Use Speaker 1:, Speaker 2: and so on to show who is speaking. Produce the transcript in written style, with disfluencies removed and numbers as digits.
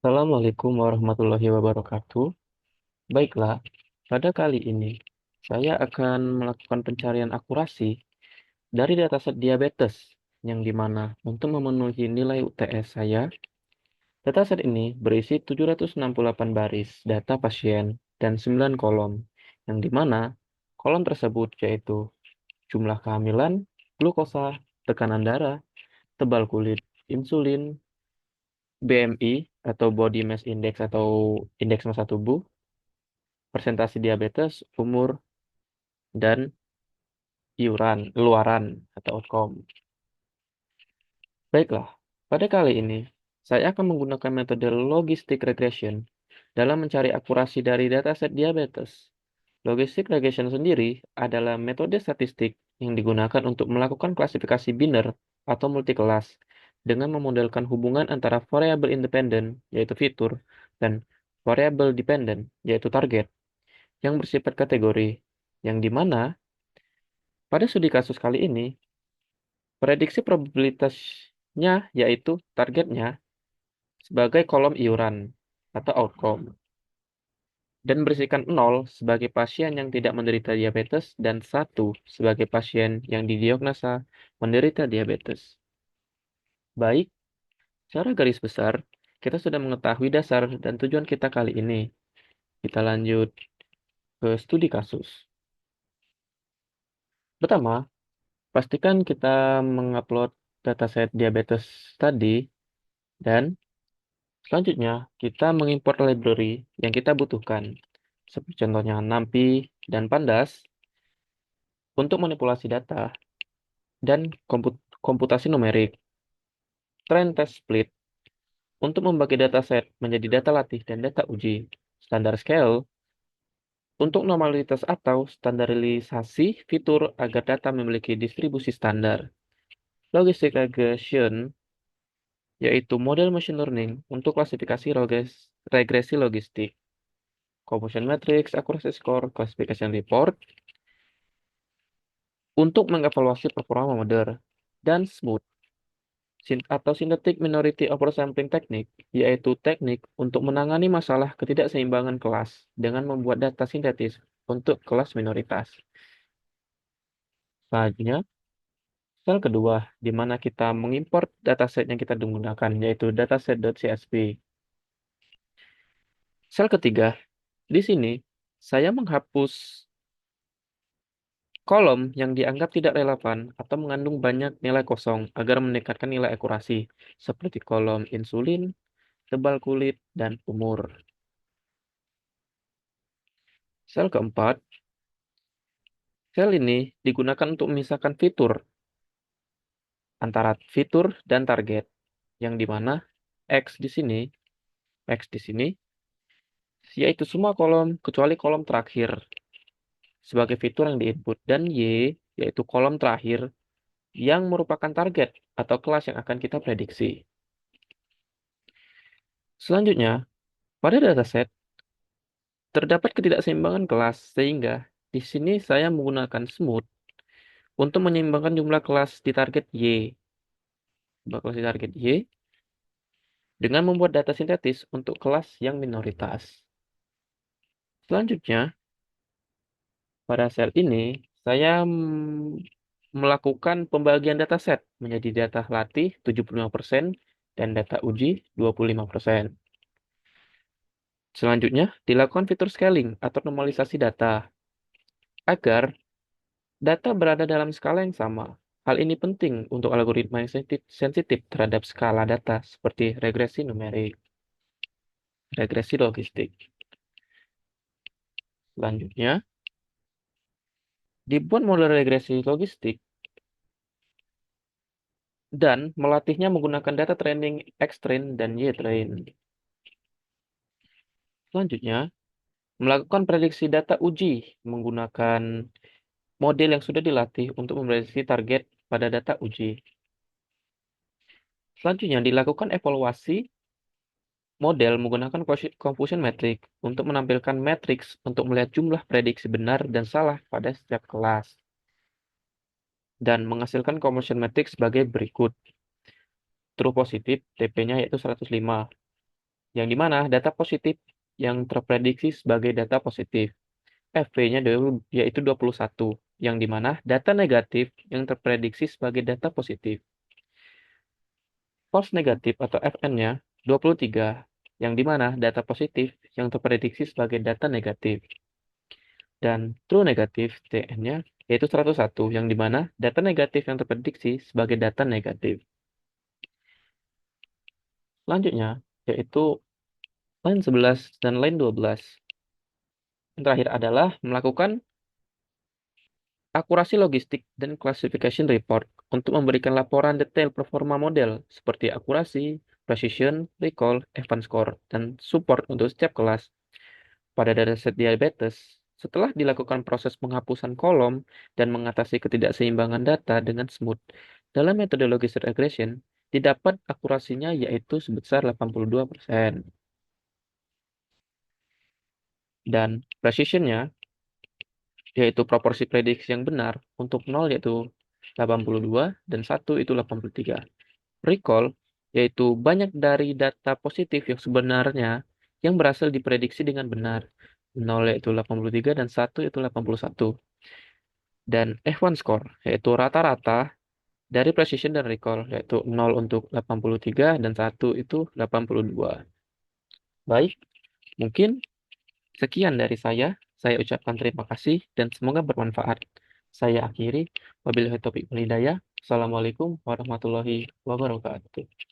Speaker 1: Assalamualaikum warahmatullahi wabarakatuh. Baiklah, pada kali ini saya akan melakukan pencarian akurasi dari dataset diabetes yang dimana untuk memenuhi nilai UTS saya, dataset ini berisi 768 baris data pasien dan 9 kolom, yang dimana kolom tersebut yaitu jumlah kehamilan, glukosa, tekanan darah, tebal kulit, insulin, BMI atau Body Mass Index atau indeks massa tubuh, persentase diabetes, umur, dan luaran atau outcome. Baiklah, pada kali ini saya akan menggunakan metode logistic regression dalam mencari akurasi dari dataset diabetes. Logistic regression sendiri adalah metode statistik yang digunakan untuk melakukan klasifikasi biner atau multikelas dengan memodelkan hubungan antara variabel independen, yaitu fitur, dan variabel dependent, yaitu target, yang bersifat kategori, yang dimana pada studi kasus kali ini, prediksi probabilitasnya yaitu targetnya sebagai kolom iuran atau outcome, dan berisikan 0 sebagai pasien yang tidak menderita diabetes dan 1 sebagai pasien yang didiagnosa menderita diabetes. Baik, secara garis besar, kita sudah mengetahui dasar dan tujuan kita kali ini. Kita lanjut ke studi kasus. Pertama, pastikan kita mengupload dataset diabetes tadi dan selanjutnya, kita mengimport library yang kita butuhkan, seperti contohnya NumPy dan Pandas, untuk manipulasi data dan komputasi numerik, trend test split, untuk membagi dataset menjadi data latih dan data uji, standar scale, untuk normalitas atau standarisasi fitur agar data memiliki distribusi standar, logistic regression, yaitu model machine learning untuk klasifikasi regresi logistik, Confusion Matrix, Accuracy Score, Classification Report, untuk mengevaluasi performa model, dan SMOOTH, atau Synthetic Minority Oversampling Technique, yaitu teknik untuk menangani masalah ketidakseimbangan kelas dengan membuat data sintetis untuk kelas minoritas. Selanjutnya, sel kedua, di mana kita mengimport dataset yang kita gunakan, yaitu dataset.csv. Sel ketiga, di sini saya menghapus kolom yang dianggap tidak relevan atau mengandung banyak nilai kosong agar meningkatkan nilai akurasi, seperti kolom insulin, tebal kulit, dan umur. Sel keempat, sel ini digunakan untuk memisahkan fitur antara fitur dan target, yang dimana X di sini, yaitu semua kolom kecuali kolom terakhir sebagai fitur yang diinput, dan Y yaitu kolom terakhir yang merupakan target atau kelas yang akan kita prediksi. Selanjutnya, pada dataset terdapat ketidakseimbangan kelas, sehingga di sini saya menggunakan smooth untuk menyeimbangkan jumlah kelas di target Y. Jumlah kelas di target Y dengan membuat data sintetis untuk kelas yang minoritas. Selanjutnya, pada sel ini, saya melakukan pembagian dataset menjadi data latih 75% dan data uji 25%. Selanjutnya, dilakukan fitur scaling atau normalisasi data agar data berada dalam skala yang sama. Hal ini penting untuk algoritma yang sensitif terhadap skala data seperti regresi numerik, regresi logistik. Selanjutnya, dibuat model regresi logistik dan melatihnya menggunakan data training X-train dan Y-train. Selanjutnya, melakukan prediksi data uji menggunakan model yang sudah dilatih untuk memprediksi target pada data uji. Selanjutnya, dilakukan evaluasi model menggunakan confusion matrix untuk menampilkan matriks untuk melihat jumlah prediksi benar dan salah pada setiap kelas. Dan menghasilkan confusion matrix sebagai berikut. True positif, TP-nya yaitu 105. yang dimana data positif yang terprediksi sebagai data positif. FP-nya yaitu 21, yang dimana data negatif yang terprediksi sebagai data positif. False negatif atau FN-nya 23, yang dimana data positif yang terprediksi sebagai data negatif. Dan true negatif TN-nya yaitu 101, yang dimana data negatif yang terprediksi sebagai data negatif. Selanjutnya, yaitu line 11 dan line 12. Yang terakhir adalah melakukan akurasi logistik dan classification report untuk memberikan laporan detail performa model seperti akurasi, precision, recall, advance score, dan support untuk setiap kelas. Pada dataset diabetes, setelah dilakukan proses penghapusan kolom dan mengatasi ketidakseimbangan data dengan smooth, dalam metodologi regression, didapat akurasinya yaitu sebesar 82%. Dan precisionnya yaitu proporsi prediksi yang benar untuk 0 yaitu 82 dan 1 itu 83. Recall yaitu banyak dari data positif yang sebenarnya yang berhasil diprediksi dengan benar. 0 yaitu 83 dan 1 itu 81. Dan F1 score yaitu rata-rata dari precision dan recall yaitu 0 untuk 83 dan 1 itu 82. Baik, mungkin sekian dari saya. Saya ucapkan terima kasih dan semoga bermanfaat. Saya akhiri. Wabillahi taufiq wal hidayah. Assalamualaikum warahmatullahi wabarakatuh.